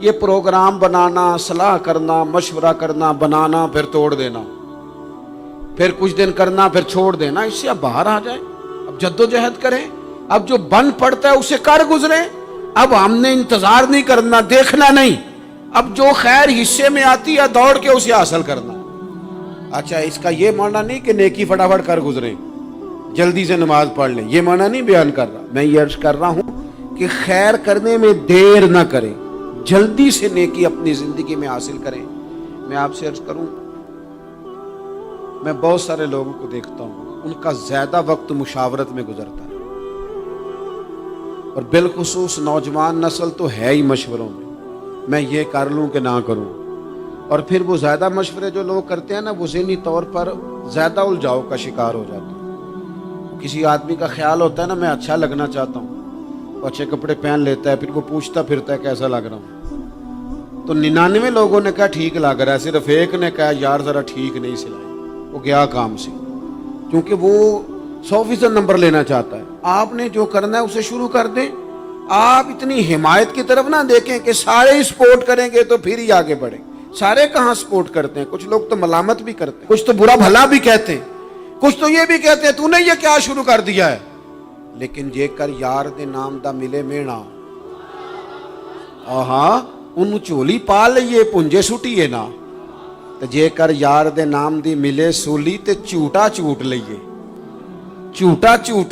یہ پروگرام بنانا، صلاح کرنا، مشورہ کرنا، بنانا پھر توڑ دینا، پھر کچھ دن کرنا پھر چھوڑ دینا، اس سے اب باہر آ جائیں، اب جد و جہد کریں، اب جو بن پڑتا ہے اسے کر گزریں، اب ہم نے انتظار نہیں کرنا، دیکھنا نہیں، اب جو خیر حصے میں آتی ہے دوڑ کے اسے حاصل کرنا۔ اچھا اس کا یہ معنی نہیں کہ نیکی فٹافٹ کر گزریں، جلدی سے نماز پڑھ لیں، یہ معنی نہیں بیان کر رہا، میں یہ عرض کر رہا ہوں کہ خیر کرنے میں دیر نہ کریں، جلدی سے نیکی اپنی زندگی میں حاصل کریں۔ میں آپ سے عرض کروں، میں بہت سارے لوگوں کو دیکھتا ہوں، ان کا زیادہ وقت مشاورت میں گزرتا ہے، اور بالخصوص نوجوان نسل تو ہے ہی مشوروں میں یہ کر لوں کہ نہ کروں، اور پھر وہ زیادہ مشورے جو لوگ کرتے ہیں نا، وہ ذہنی طور پر زیادہ الجھاؤ کا شکار ہو جاتے ہیں۔ کسی آدمی کا خیال ہوتا ہے نا میں اچھا لگنا چاہتا ہوں، وہ اچھے کپڑے پہن لیتا ہے، پھر وہ پوچھتا پھرتا ہے کیسا لگ رہا ہوں، تو 99 لوگوں نے کہا ٹھیک لگ رہا ہے، صرف ایک نے کہا یار ذرا ٹھیک نہیں سلائی، وہ گیا کام سے، کیونکہ وہ 100% نمبر لینا چاہتا ہے۔ آپ نے جو کرنا ہے اسے شروع کر دیں، آپ اتنی حمایت کی طرف نہ دیکھیں کہ سارے سپورٹ کریں گے تو پھر ہی آگے بڑھیں۔ سارے کہاں سپورٹ کرتے ہیں، کچھ لوگ تو ملامت بھی کرتے ہیں، کچھ تو برا بھلا بھی کہتے ہیں، کچھ تو یہ بھی کہتے ہیں تو نے یہ کیا شروع کر دیا ہے، لیکن جے کر یار دے نام دا ملے مینا، ہاں ان چولی پا لئیے پنجے سٹیے نا، تو جے کر یار دے نام دی ملے سولی تے چوٹا چوٹ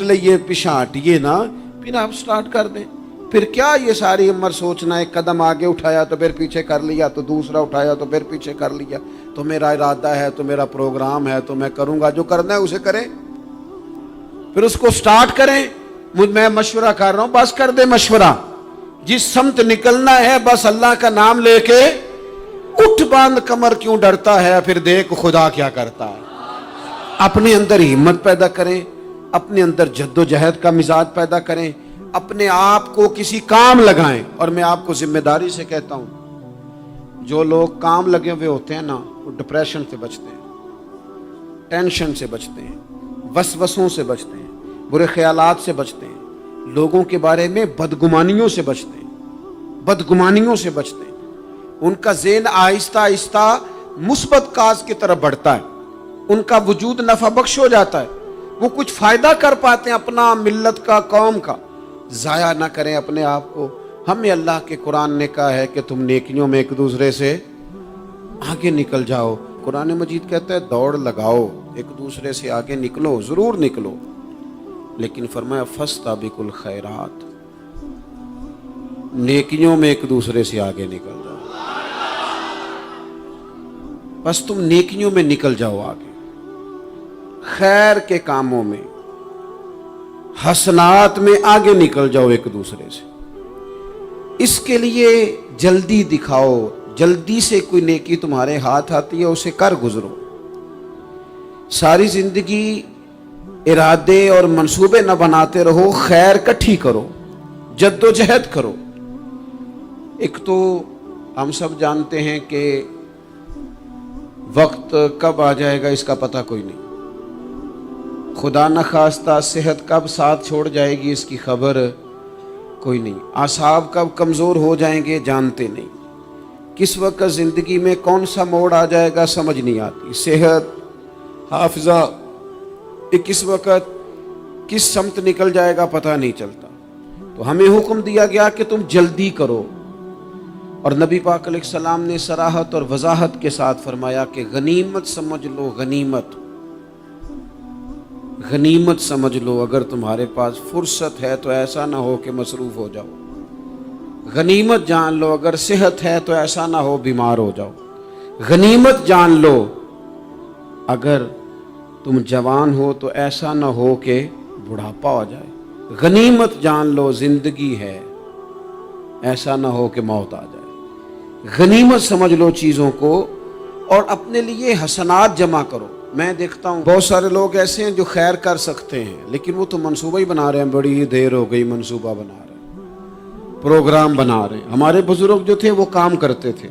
لئیے پچھاٹیے نا، پھر آپ سٹارٹ کر دیں۔ پھر کیا یہ ساری عمر سوچنا، ایک قدم آگے اٹھایا تو پھر پیچھے کر لیا، تو دوسرا اٹھایا تو پھر پیچھے کر لیا، تو میرا ارادہ ہے، تو میرا پروگرام ہے، تو میں کروں گا، جو کرنا ہے اسے کریں، پھر اس کو سٹارٹ کریں۔ میں مشورہ کر رہا ہوں، بس کر دے مشورہ، جس سمت نکلنا ہے بس اللہ کا نام لے کے اٹھ، باندھ کمر کیوں ڈرتا ہے، پھر دیکھ خدا کیا کرتا ہے۔ اپنے اندر ہمت پیدا کریں، اپنے اندر جد و جہد کا مزاج پیدا کریں، اپنے آپ کو کسی کام لگائیں۔ اور میں آپ کو ذمہ داری سے کہتا ہوں، جو لوگ کام لگے ہوئے ہوتے ہیں نا، وہ ڈپریشن سے بچتے ہیں، ٹینشن سے بچتے ہیں، وسوسوں سے بچتے ہیں، برے خیالات سے بچتے ہیں، لوگوں کے بارے میں بدگمانیوں سے بچتے ہیں، ان کا ذہن آہستہ آہستہ مثبت کاز کی طرف بڑھتا ہے، ان کا وجود نفع بخش ہو جاتا ہے، وہ کچھ فائدہ کر پاتے ہیں اپنا، ملت کا، قوم کا۔ ضائع نہ کریں اپنے آپ کو۔ ہمیں اللہ کے قرآن نے کہا ہے کہ تم نیکیوں میں ایک دوسرے سے آگے نکل جاؤ۔ قرآن مجید کہتا ہے دوڑ لگاؤ، ایک دوسرے سے آگے نکلو، ضرور نکلو، لیکن فرمایا فاستبقوا الخیرات، نیکیوں میں ایک دوسرے سے آگے نکل جاؤ، بس تم نیکیوں میں نکل جاؤ آگے، خیر کے کاموں میں، حسنات میں آگے نکل جاؤ ایک دوسرے سے۔ اس کے لیے جلدی دکھاؤ، جلدی سے کوئی نیکی تمہارے ہاتھ آتی ہے اسے کر گزرو۔ ساری زندگی ارادے اور منصوبے نہ بناتے رہو، خیر کٹھی کرو، جد و جہد کرو۔ ایک تو ہم سب جانتے ہیں کہ وقت کب آ جائے گا اس کا پتہ کوئی نہیں، خدا نہ خواستہ صحت کب ساتھ چھوڑ جائے گی اس کی خبر کوئی نہیں، اعصاب کب کمزور ہو جائیں گے جانتے نہیں، کس وقت زندگی میں کون سا موڑ آ جائے گا سمجھ نہیں آتی، صحت، حافظہ، کس وقت کس سمت نکل جائے گا پتہ نہیں چلتا۔ تو ہمیں حکم دیا گیا کہ تم جلدی کرو، اور نبی پاک علیہ السلام نے صراحت اور وضاحت کے ساتھ فرمایا کہ غنیمت سمجھ لو، غنیمت سمجھ لو، اگر تمہارے پاس فرصت ہے تو ایسا نہ ہو کہ مصروف ہو جاؤ، غنیمت جان لو، اگر صحت ہے تو ایسا نہ ہو بیمار ہو جاؤ، غنیمت جان لو، اگر تم جوان ہو تو ایسا نہ ہو کہ بڑھاپا ہو جائے، غنیمت جان لو زندگی ہے، ایسا نہ ہو کہ موت آ جائے۔ غنیمت سمجھ لو چیزوں کو، اور اپنے لیے حسنات جمع کرو۔ میں دیکھتا ہوں بہت سارے لوگ ایسے ہیں جو خیر کر سکتے ہیں، لیکن وہ تو منصوبہ ہی بنا رہے ہیں، بڑی دیر ہو گئی منصوبہ بنا رہے ہیں، پروگرام بنا رہے ہیں۔ ہمارے بزرگ جو تھے وہ کام کرتے تھے،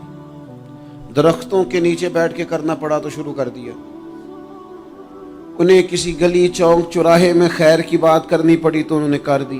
درختوں کے نیچے بیٹھ کے کرنا پڑا تو شروع کر دیا، انہیں کسی گلی چوک چوراہے میں خیر کی بات کرنی پڑی تو انہوں نے کر دی،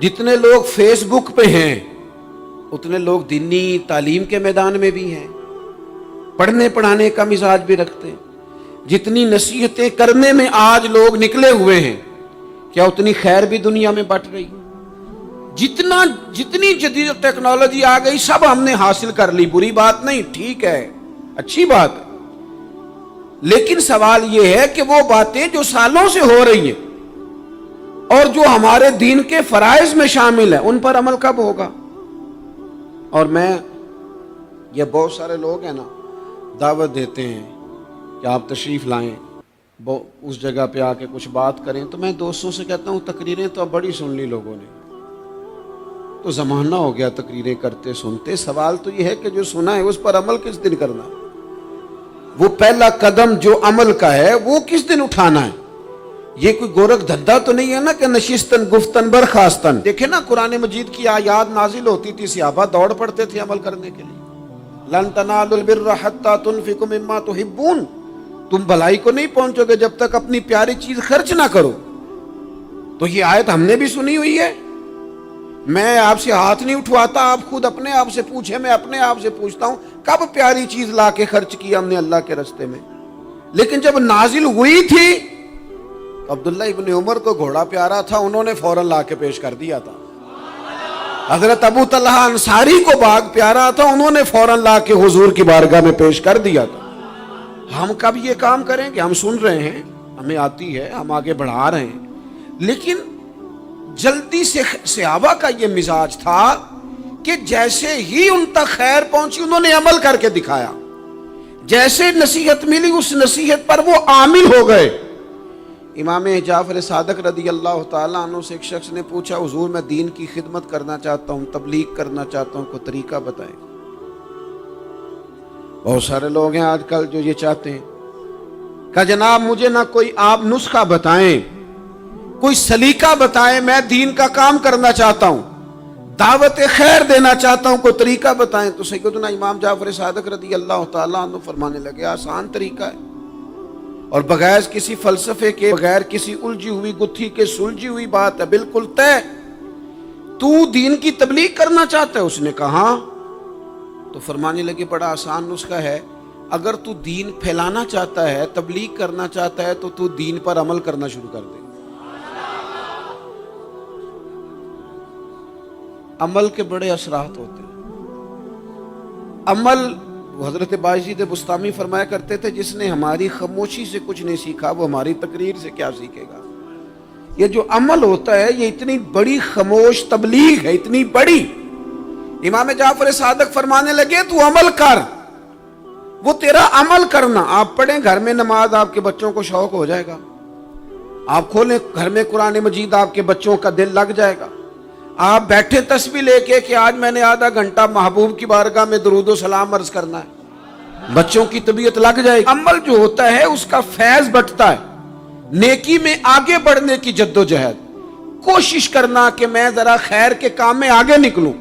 جتنے لوگ فیس بک پہ ہیں اتنے لوگ دینی تعلیم کے میدان میں بھی ہیں، پڑھنے پڑھانے کا مزاج بھی رکھتے ہیں۔ جتنی نصیحتیں کرنے میں آج لوگ نکلے ہوئے ہیں، کیا اتنی خیر بھی دنیا میں بٹ رہی؟ جتنی جدید ٹیکنالوجی آ گئی سب ہم نے حاصل کر لی، بری بات نہیں، ٹھیک ہے، اچھی بات ہے، لیکن سوال یہ ہے کہ وہ باتیں جو سالوں سے ہو رہی ہیں اور جو ہمارے دین کے فرائض میں شامل ہیں ان پر عمل کب ہوگا؟ اور یہ بہت سارے لوگ ہیں نا دعوت دیتے ہیں کہ آپ تشریف لائیں، اس جگہ پہ آ کے کچھ بات کریں، تو میں دوستوں سے کہتا ہوں تقریریں تو اب بڑی سن لی لوگوں نے، تو زمانہ ہو گیا تقریریں کرتے سنتے، سوال تو یہ ہے کہ جو سنا ہے اس پر عمل کس دن کرنا ہے؟ وہ پہلا قدم جو عمل کا ہے وہ کس دن اٹھانا ہے؟ یہ کوئی گورکھ دھندا تو نہیں ہے نا کہ نشستن گفتن برخاستن۔ دیکھیں نا قرآن مجید کی آیات نازل ہوتی تھی، صحابہ دوڑ پڑتے تھے عمل کرنے کے لیے۔ لن تنالوا البر حتى تنفقوا مما تحبون، تم بھلائی کو نہیں پہنچو گے جب تک اپنی پیاری چیز خرچ نہ کرو۔ تو یہ آیت ہم نے بھی سنی ہوئی ہے، میں آپ سے ہاتھ نہیں اٹھواتا، آپ خود اپنے آپ سے پوچھیں، میں اپنے آپ سے پوچھتا ہوں کب پیاری چیز لا کے خرچ کیا ہم نے اللہ کے راستے میں؟ لیکن جب نازل ہوئی تھی عبداللہ ابن عمر کو گھوڑا پیارا تھا، انہوں نے فوراً لا کے پیش کر دیا تھا۔ حضرت ابو طلحہ انصاری کو باغ پیارا تھا، انہوں نے فوراً لا کے حضور کی بارگاہ میں پیش کر دیا تھا۔ ہم کب یہ کام کریں گے؟ ہم سن رہے ہیں، ہمیں آتی ہے، ہم آگے بڑھا رہے ہیں، لیکن جلدی سے صحابہ کا یہ مزاج تھا کہ جیسے ہی ان تک خیر پہنچی انہوں نے عمل کر کے دکھایا، جیسے نصیحت ملی اس نصیحت پر وہ عامل ہو گئے۔ امام جعفر صادق رضی اللہ تعالیٰ عنہ سے ایک شخص نے پوچھا، حضور میں دین کی خدمت کرنا چاہتا ہوں، تبلیغ کرنا چاہتا ہوں، کوئی طریقہ بتائیں۔ بہت سارے لوگ ہیں آج کل جو یہ چاہتے ہیں کہ جناب مجھے نہ کوئی آپ نسخہ بتائیں، کوئی سلیقہ بتائیں، میں دین کا کام کرنا چاہتا ہوں، دعوت خیر دینا چاہتا ہوں، کوئی طریقہ بتائیں۔ تو سیدنا امام جعفر صادق رضی اللہ تعالیٰ عنہ فرمانے لگے، آسان طریقہ ہے، اور بغیر کسی فلسفے کے، بغیر کسی الجھی ہوئی گتھی کے سلجھی ہوئی بات ہے، بالکل طے۔ تو دین کی تبلیغ کرنا چاہتا ہے؟ اس نے کہا، تو فرمانے لگے بڑا آسان نسخہ ہے، اگر تو دین پھیلانا چاہتا ہے، تبلیغ کرنا چاہتا ہے، تو دین پر عمل کرنا شروع کر دے۔ عمل کے بڑے اثرات ہوتے ہیں۔ عمل، حضرت باجید بستامی فرمایا کرتے تھے، جس نے ہماری خاموشی سے کچھ نہیں سیکھا وہ ہماری تقریر سے کیا سیکھے گا۔ یہ جو عمل ہوتا ہے یہ اتنی بڑی خاموش تبلیغ ہے، اتنی بڑی۔ امام جعفر صادق فرمانے لگے تو عمل کر، وہ تیرا عمل کرنا، آپ پڑھیں گھر میں نماز، آپ کے بچوں کو شوق ہو جائے گا، آپ کھولیں گھر میں قرآن مجید، آپ کے بچوں کا دل لگ جائے گا۔ آپ بیٹھے تسبیح لے کے کہ آج میں نے آدھا گھنٹہ محبوب کی بارگاہ میں درود و سلام عرض کرنا ہے، بچوں کی طبیعت لگ جائے گی۔ عمل جو ہوتا ہے اس کا فیض بٹتا ہے، نیکی میں آگے بڑھنے کی جدوجہد، کوشش کرنا کہ میں ذرا خیر کے کام میں آگے نکلوں۔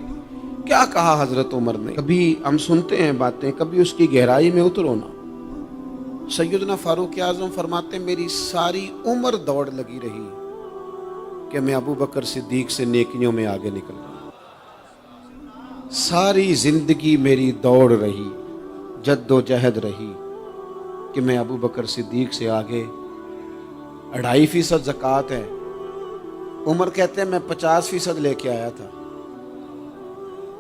کیا کہا حضرت عمر نے؟ کبھی ہم سنتے ہیں باتیں، کبھی اس کی گہرائی میں اترو نا۔ سیدنا فاروق اعظم فرماتے ہیں میری ساری عمر دوڑ لگی رہی کہ میں ابو بکر صدیق سے نیکیوں میں آگے نکل رہا، ساری زندگی میری دوڑ رہی، جد و جہد رہی کہ میں ابو بکر صدیق سے آگے۔ 2.5% زکوٰۃ ہے، عمر کہتے ہیں میں 50% لے کے آیا تھا،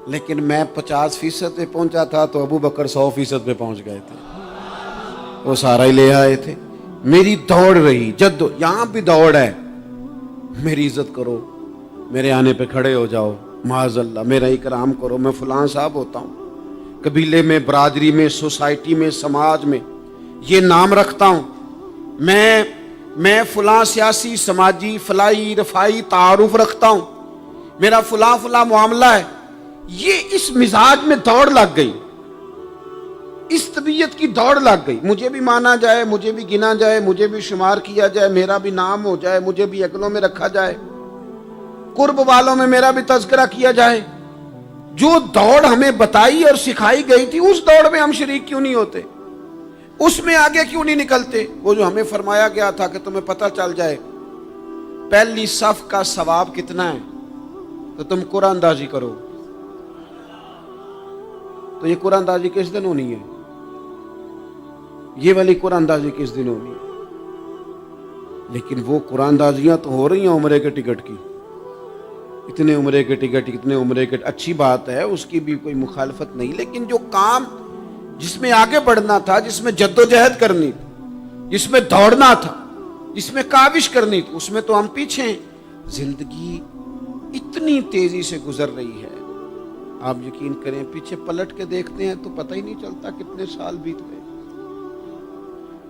لیکن میں 50% پہ پہنچا تھا تو ابو بکر 100% پہ پہنچ گئے تھے، وہ سارا ہی لے آئے تھے۔ میری دوڑ رہی، یہاں بھی دوڑ ہے، میری عزت کرو، میرے آنے پہ کھڑے ہو جاؤ، معاذ اللہ میرا اکرام کرو، میں فلاں صاحب ہوتا ہوں، قبیلے میں، برادری میں، سوسائٹی میں، سماج میں یہ نام رکھتا ہوں، میں فلاں سیاسی، سماجی، فلاحی، رفائی تعارف رکھتا ہوں، میرا فلاں معاملہ ہے۔ یہ اس مزاج میں دوڑ لگ گئی، اس طبیعت کی دوڑ لگ گئی، مجھے بھی مانا جائے، مجھے بھی گنا جائے، مجھے بھی شمار کیا جائے، میرا بھی نام ہو جائے، مجھے بھی اگلوں میں رکھا جائے، قرب والوں میں میرا بھی تذکرہ کیا جائے۔ جو دوڑ ہمیں بتائی اور سکھائی گئی تھی اس دوڑ میں ہم شریک کیوں نہیں ہوتے؟ اس میں آگے کیوں نہیں نکلتے؟ وہ جو ہمیں فرمایا گیا تھا کہ تمہیں پتہ چل جائے پہلی صف کا ثواب کتنا ہے، تو تم قرآن اندازی کرو. تو یہ قرآن اندازی کس دن ہونی ہے؟ یہ والی قرآن اندازی کس دن ہونی ہے؟ لیکن وہ قرآن اندازیاں تو ہو رہی ہیں عمرے کے ٹکٹ کی. اتنے عمرے کے ٹکٹ، اتنے عمرے کے، اچھی بات ہے، اس کی بھی کوئی مخالفت نہیں، لیکن جو کام جس میں آگے بڑھنا تھا، جس میں جد و جہد کرنی تھی، جس میں دوڑنا تھا، جس میں کاوش کرنی تھی، اس میں تو ہم پیچھے ہیں. زندگی اتنی تیزی سے گزر رہی ہے، آپ یقین کریں پیچھے پلٹ کے دیکھتے ہیں تو پتہ ہی نہیں چلتا کتنے سال بیت گئے.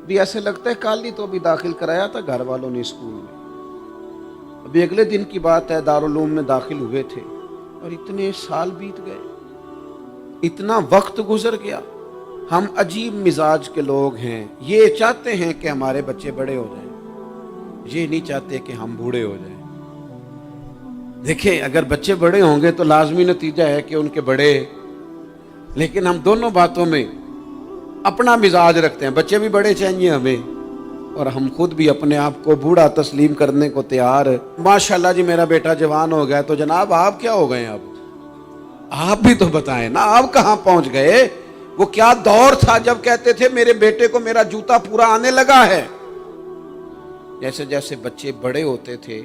بھی ایسے لگتا ہے کل ہی تو ابھی داخل کرایا تھا گھر والوں نے اسکول میں، ابھی اگلے دن کی بات ہے دارالعلوم میں داخل ہوئے تھے اور اتنے سال بیت گئے، اتنا وقت گزر گیا. ہم عجیب مزاج کے لوگ ہیں، یہ چاہتے ہیں کہ ہمارے بچے بڑے ہو جائیں، یہ نہیں چاہتے کہ ہم بوڑھے ہو جائیں. دیکھیں اگر بچے بڑے ہوں گے تو لازمی نتیجہ ہے کہ ان کے بڑے، لیکن ہم دونوں باتوں میں اپنا مزاج رکھتے ہیں. بچے بھی بڑے چاہیے ہمیں اور ہم خود بھی اپنے آپ کو بوڑھا تسلیم کرنے کو تیار. ماشاءاللہ جی میرا بیٹا جوان ہو گیا، تو جناب آپ کیا ہو گئے؟ اب آپ بھی تو بتائیں نا، آپ کہاں پہنچ گئے؟ وہ کیا دور تھا جب کہتے تھے میرے بیٹے کو میرا جوتا پورا آنے لگا ہے. جیسے جیسے بچے بڑے ہوتے تھے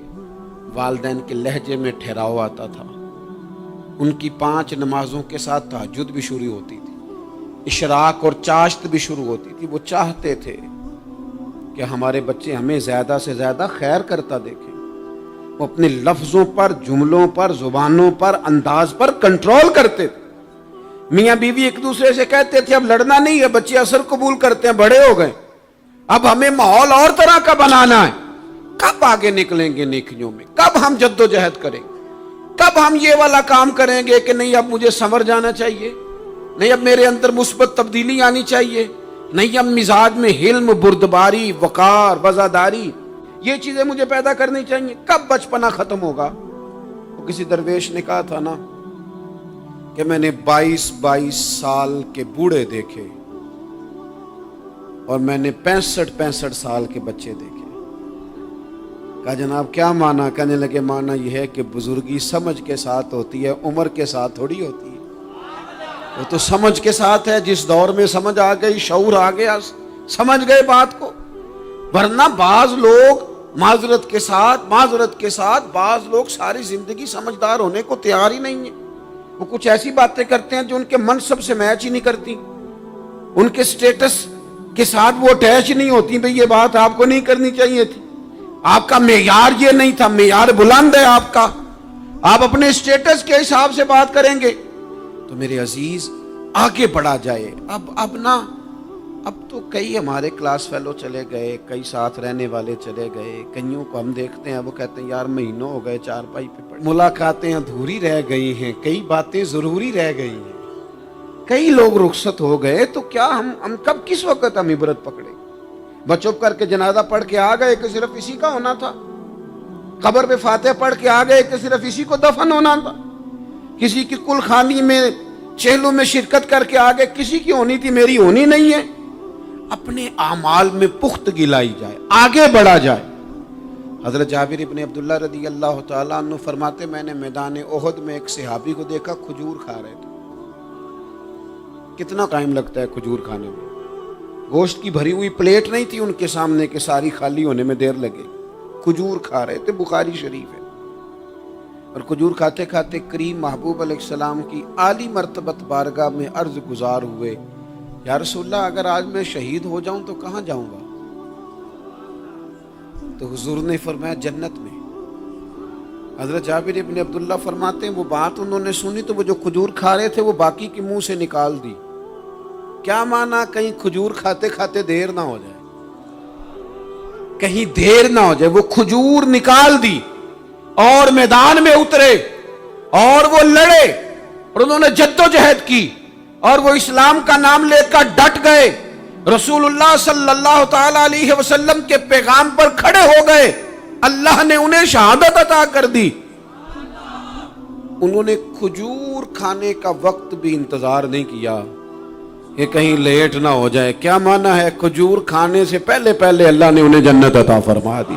والدین کے لہجے میں ٹھہراؤ آتا تھا، ان کی 5 نمازوں کے ساتھ تہجد بھی شروع ہوتی تھی، اشراق اور چاشت بھی شروع ہوتی تھی. وہ چاہتے تھے کہ ہمارے بچے ہمیں زیادہ سے زیادہ خیر کرتا دیکھیں. وہ اپنے لفظوں پر، جملوں پر، زبانوں پر، انداز پر کنٹرول کرتے تھے. میاں بیوی ایک دوسرے سے کہتے تھے اب لڑنا نہیں ہے، بچے اثر قبول کرتے ہیں، بڑے ہو گئے، اب ہمیں ماحول اور طرح کا بنانا ہے. کب آگے نکلیں گے نیکیوں میں؟ کب ہم جد و جہد کریں گے؟ کب ہم یہ والا کام کریں گے کہ نہیں اب مجھے سنور جانا چاہیے، نہیں اب میرے اندر مثبت تبدیلی آنی چاہیے، نہیں اب مزاج میں حلم، بردباری، وقار، وفاداری، یہ چیزیں مجھے پیدا کرنی چاہیے. کب بچپنا ختم ہوگا؟ وہ کسی درویش نے کہا تھا نا کہ میں نے 22 سال کے بوڑھے دیکھے اور میں نے 65 سال کے بچے دیکھے. کہا جناب کیا معنی؟ کہنے لگے معنی یہ ہے کہ بزرگی سمجھ کے ساتھ ہوتی ہے، عمر کے ساتھ تھوڑی ہوتی ہے. وہ تو سمجھ کے ساتھ ہے، جس دور میں سمجھ آ گئی، شعور آ گیا، سمجھ گئے بات کو. ورنہ بعض لوگ معذرت کے ساتھ بعض لوگ ساری زندگی سمجھدار ہونے کو تیار ہی نہیں ہیں. وہ کچھ ایسی باتیں کرتے ہیں جو ان کے منصب سے میچ ہی نہیں کرتی، ان کے سٹیٹس کے ساتھ وہ اٹیچ نہیں ہوتی. بھئی یہ بات آپ کو نہیں کرنی چاہیے تھی، آپ کا معیار یہ نہیں تھا، معیار بلند ہے آپ کا، آپ اپنے سٹیٹس کے حساب سے بات کریں گے. تو میرے عزیز آگے بڑھا جائے. اب تو کئی ہمارے کلاس فیلو چلے گئے، کئی ساتھ رہنے والے چلے گئے، کئیوں کو ہم دیکھتے ہیں وہ کہتے ہیں یار مہینوں ہو گئے چارپائی پہ پڑے، ملاقاتیں ادھوری رہ گئی ہیں، کئی باتیں ضروری رہ گئی ہیں، کئی لوگ رخصت ہو گئے. تو کیا ہم کب کس وقت ہم عبرت پکڑے؟ بس چپ کر کے جنازہ پڑھ کے آ گئے کہ صرف اسی کا ہونا تھا، قبر پہ فاتح پڑھ کے آ گئے کہ صرف اسی کو دفن ہونا تھا، کسی کی کل خانی میں چہلوں میں شرکت کر کے آگے کسی کی ہونی تھی، میری ہونی نہیں ہے. اپنے اعمال میں پختگی لائی جائے، آگے بڑھا جائے. حضرت جابر ابن عبداللہ رضی اللہ تعالیٰ عنہ فرماتے میں نے میدان احد میں ایک صحابی کو دیکھا کھجور کھا رہے تھے. کتنا ٹائم لگتا ہے کھجور کھانے میں؟ گوشت کی بھری ہوئی پلیٹ نہیں تھی ان کے سامنے کہ ساری خالی ہونے میں دیر لگے. کھجور کھا رہے تھے، بخاری شریف ہے. اور کھجور کھاتے کھاتے کریم محبوب علیہ السلام کی عالی مرتبت بارگاہ میں عرض گزار ہوئے یا رسول اللہ اگر آج میں شہید ہو جاؤں تو کہاں جاؤں گا؟ تو حضور نے فرمایا جنت میں. حضرت جابر ابن عبداللہ فرماتے ہیں وہ بات انہوں نے سنی تو وہ جو کھجور کھا رہے تھے وہ باقی کے منہ سے نکال دی. کیا معنی؟ کہیں کھجور کھاتے کھاتے دیر نہ ہو جائے، کہیں دیر نہ ہو جائے. وہ کھجور نکال دی اور میدان میں اترے اور وہ لڑے اور انہوں نے جد و جہد کی اور وہ اسلام کا نام لے کر ڈٹ گئے، رسول اللہ صلی اللہ تعالی علیہ وسلم کے پیغام پر کھڑے ہو گئے. اللہ نے انہیں شہادت عطا کر دی. انہوں نے کھجور کھانے کا وقت بھی انتظار نہیں کیا کہ کہیں لیٹ نہ ہو جائے. کیا معنی ہے؟ کھجور کھانے سے پہلے اللہ نے انہیں جنت عطا فرما دی.